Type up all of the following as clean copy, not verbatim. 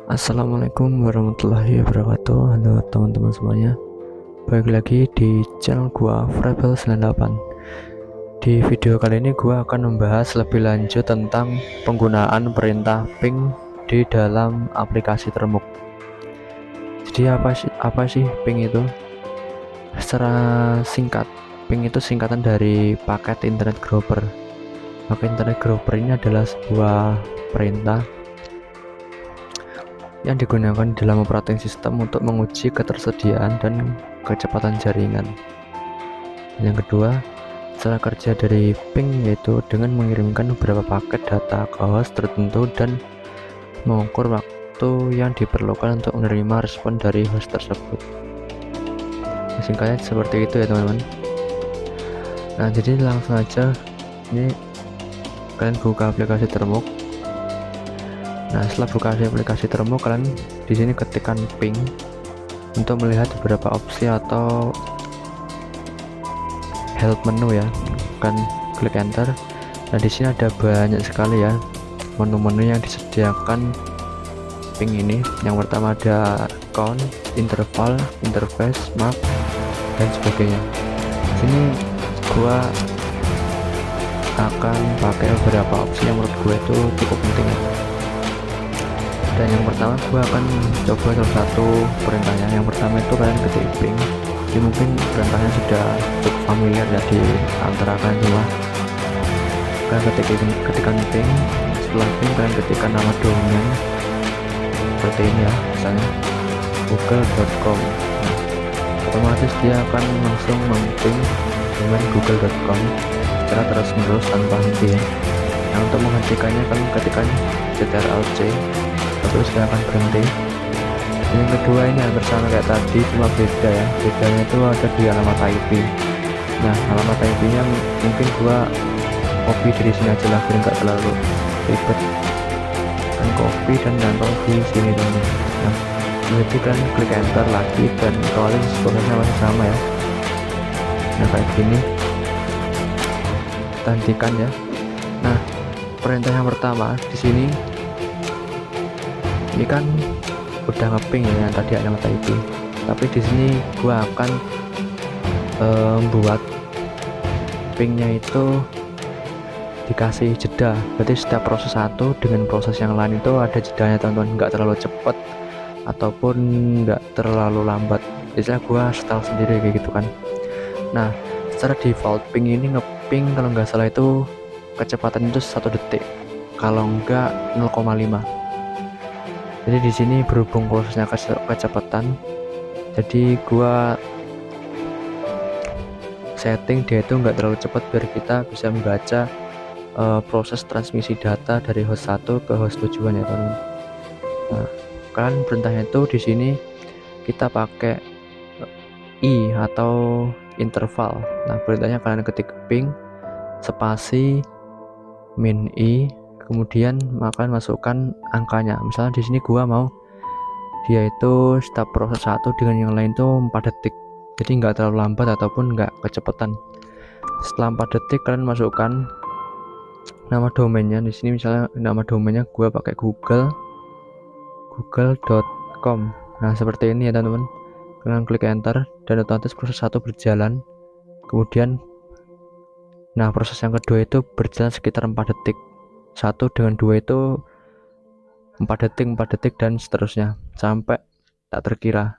Assalamualaikum warahmatullahi wabarakatuh. Halo teman-teman semuanya. Balik lagi di channel gua Frebel 98. Di video kali ini gua akan membahas lebih lanjut tentang penggunaan perintah ping di dalam aplikasi Termux. Jadi apa sih ping itu? Secara singkat, ping itu singkatan dari paket internet grabber. Paket internet grabber ini adalah sebuah perintah yang digunakan dalam operating system untuk menguji ketersediaan dan kecepatan jaringan. Yang kedua, cara kerja dari ping yaitu dengan mengirimkan beberapa paket data ke host tertentu dan mengukur waktu yang diperlukan untuk menerima respon dari host tersebut. Singkatnya seperti itu ya teman-teman. Nah, jadi langsung aja ini kalian buka aplikasi Termux. Nah, setelah buka aplikasi Termux, kalian di sini ketikkan ping untuk melihat beberapa opsi atau help menu ya. Kan klik enter. Nah, di sini ada banyak sekali ya menu-menu yang disediakan ping ini. Yang pertama ada count, interval, interface, map, dan sebagainya. Di sini gua akan pakai beberapa opsi yang menurut gue itu cukup penting. Dan yang pertama gue akan coba salah satu perintahnya. Yang pertama itu kalian ketik ping. Jadi mungkin perintahnya sudah cukup familiar ya di antara kalian semua. Kalian ketikkan ping. Setelah ping kalian ketikkan nama domain seperti ini ya, misalnya google.com. Nah, otomatis dia akan langsung meng-ping dengan google.com secara terus menerus tanpa henti ya. Nah, untuk menghentikannya kalian ketikkan ctrl-c, terus dia akan berhenti. Yang kedua ini hampir sama kayak tadi, cuma beda ya, bedanya itu ada di alamat IP. Nah, alamat IP nya mungkin gua copy dari sini aja lah biar nggak terlalu ribet. Kan copy dan nempel di sini dulu. Nah, jadi kan klik enter lagi dan kembali sebenarnya masih sama ya. Nah, kayak gini kita hentikan ya. Nah, perintah yang pertama di sini ini kan udah ngeping ya yang tadi alamat IP, tapi di sini gua akan membuat pingnya itu dikasih jeda. Berarti setiap proses satu dengan proses yang lain itu ada jedanya teman-teman, nggak terlalu cepat ataupun nggak terlalu lambat. Biasanya gua setel sendiri kayak gitu kan. Nah, secara default ping ini ngeping kalau nggak salah itu kecepatan itu 1 detik, kalau enggak 0,5. Jadi di sini berhubung prosesnya kecepatan, jadi gua setting dia itu nggak terlalu cepat biar kita bisa membaca proses transmisi data dari host 1 ke host tujuan ya teman. Nah, kalian perintahnya itu di sini kita pakai i atau interval. Nah, perintahnya kalian ketik ping spasi min i, kemudian kalian masukkan angkanya. Misalnya di sini gua mau dia itu setiap proses satu dengan yang lain tuh 4 detik, jadi nggak terlalu lambat ataupun nggak kecepatan. Setelah 4 detik kalian masukkan nama domainnya. Di sini misalnya nama domainnya gua pakai google.com. Nah, seperti ini ya teman-teman. Kalian klik enter dan otomatis proses 1 berjalan. Kemudian proses yang kedua itu berjalan sekitar 4 detik. 1 dengan 2 itu 4 detik dan seterusnya sampai tak terkira.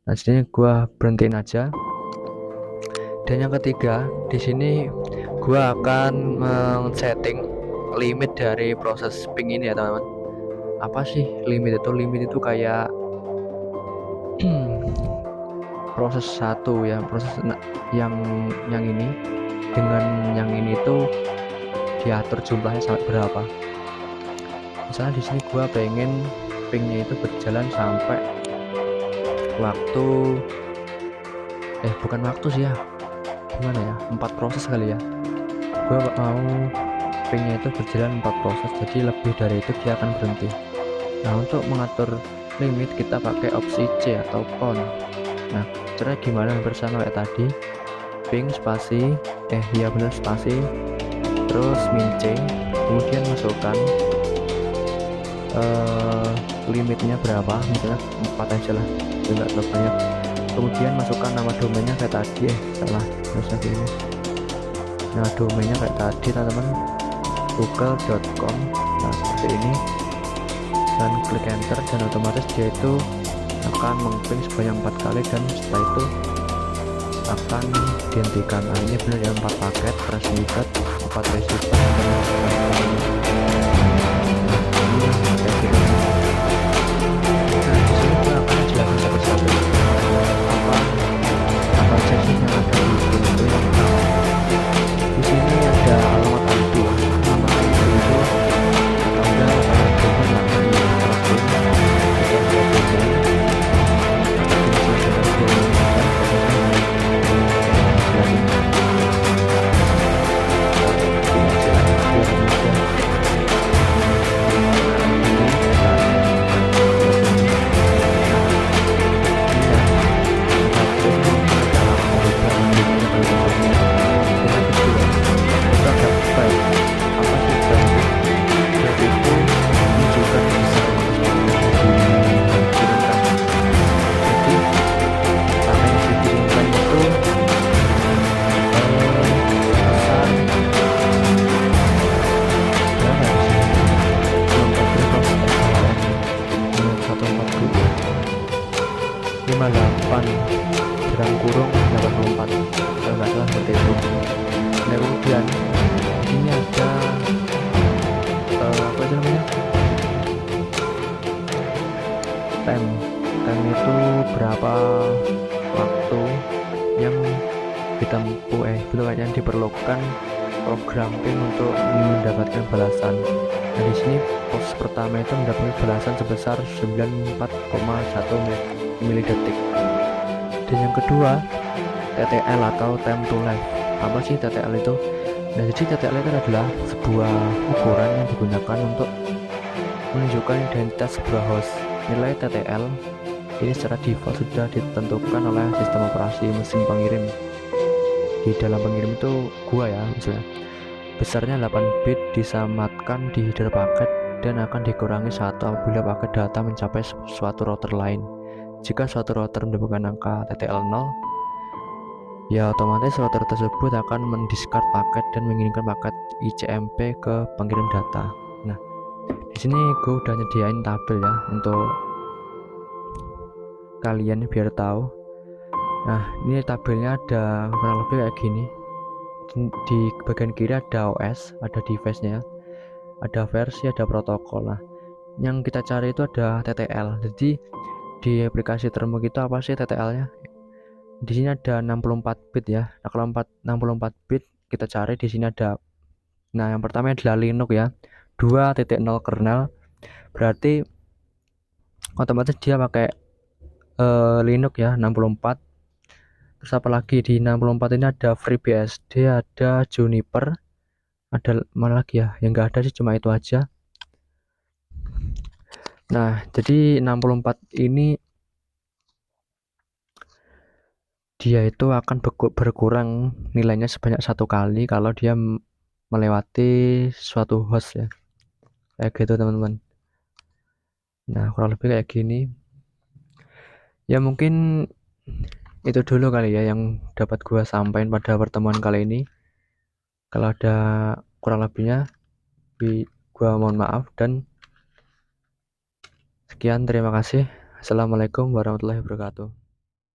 Nah, sini gua berhentiin aja. Dan yang ketiga, di sini gua akan men-setting limit dari proses ping ini ya teman-teman. Apa sih limit itu? Limit itu kayak proses satu ya, proses yang ini dengan yang ini itu diatur jumlahnya sampai berapa. Misalnya di sini gua pengen pingnya itu berjalan sampai waktu bukan waktu sih ya, gimana ya, 4 proses kali ya. Gua mau pingnya itu berjalan 4 proses, jadi lebih dari itu dia akan berhenti. Nah, untuk mengatur limit kita pakai opsi C atau count. Nah, caranya gimana? Hampir sama kayak tadi, ping spasi spasi terus min C, kemudian masukkan eh, limitnya berapa, misalnya 4 aja lah, enggak terlalu banyak. Kemudian masukkan nama domainnya kayak tadi, salah, harusnya ini. Nah, domainnya kayak tadi teman-teman, google.com. Nah, seperti ini, dan klik enter, dan otomatis dia itu akan mengping sebanyak 4 kali, dan setelah itu akan dihentikan. Nah, ini benar ya, 4 paket transmitted, 4 receiver, dan kurang kurung 84, kalau nggak salah seperti itu. Nah, kemudian ini ada apa itu namanya, time itu berapa waktu yang ditempuh yang diperlukan program ping untuk mendapatkan balasan. Nah, di sini pos pertama itu mendapatkan balasan sebesar 94,1 milidetik. Dan yang kedua, TTL atau time to live. Apa sih TTL itu? Nah, jadi TTL itu adalah sebuah ukuran yang digunakan untuk menunjukkan identitas sebuah host. Nilai TTL ini secara default sudah ditentukan oleh sistem operasi mesin pengirim. Di dalam pengirim itu gua ya, misalnya besarnya 8 bit disamatkan di header paket dan akan dikurangi 1 apabila paket data mencapai suatu router lain. Jika suatu router menemukan angka TTL 0, ya otomatis router tersebut akan mendiscard paket dan mengirimkan paket ICMP ke pengirim data. Nah, di sini gue udah nyediain tabel ya untuk kalian biar tahu. Nah, ini tabelnya ada kurang lebih kayak gini. Di bagian kiri ada OS, ada device-nya, ada versi, ada protokol. Nah, yang kita cari itu ada TTL. Jadi di aplikasi termo kita apa sih TTL-nya? Di sini ada 64 bit ya. Nah, kalau 64 bit kita cari di sini ada. Nah, yang pertama adalah Linux ya. 2.0 kernel. Berarti otomatis dia pakai Linux ya 64. Terus apa lagi di 64 ini ada FreeBSD, ada Juniper, ada mana lagi ya? Yang enggak ada sih cuma itu aja. Nah, jadi 64 ini dia itu akan berkurang nilainya sebanyak 1 kali kalau dia melewati suatu host ya, kayak gitu teman-teman. Nah, kurang lebih kayak gini ya. Mungkin itu dulu kali ya yang dapat gua sampaikan pada pertemuan kali ini. Kalau ada kurang lebihnya gua mohon maaf, dan sekian, terima kasih. Assalamualaikum warahmatullahi wabarakatuh.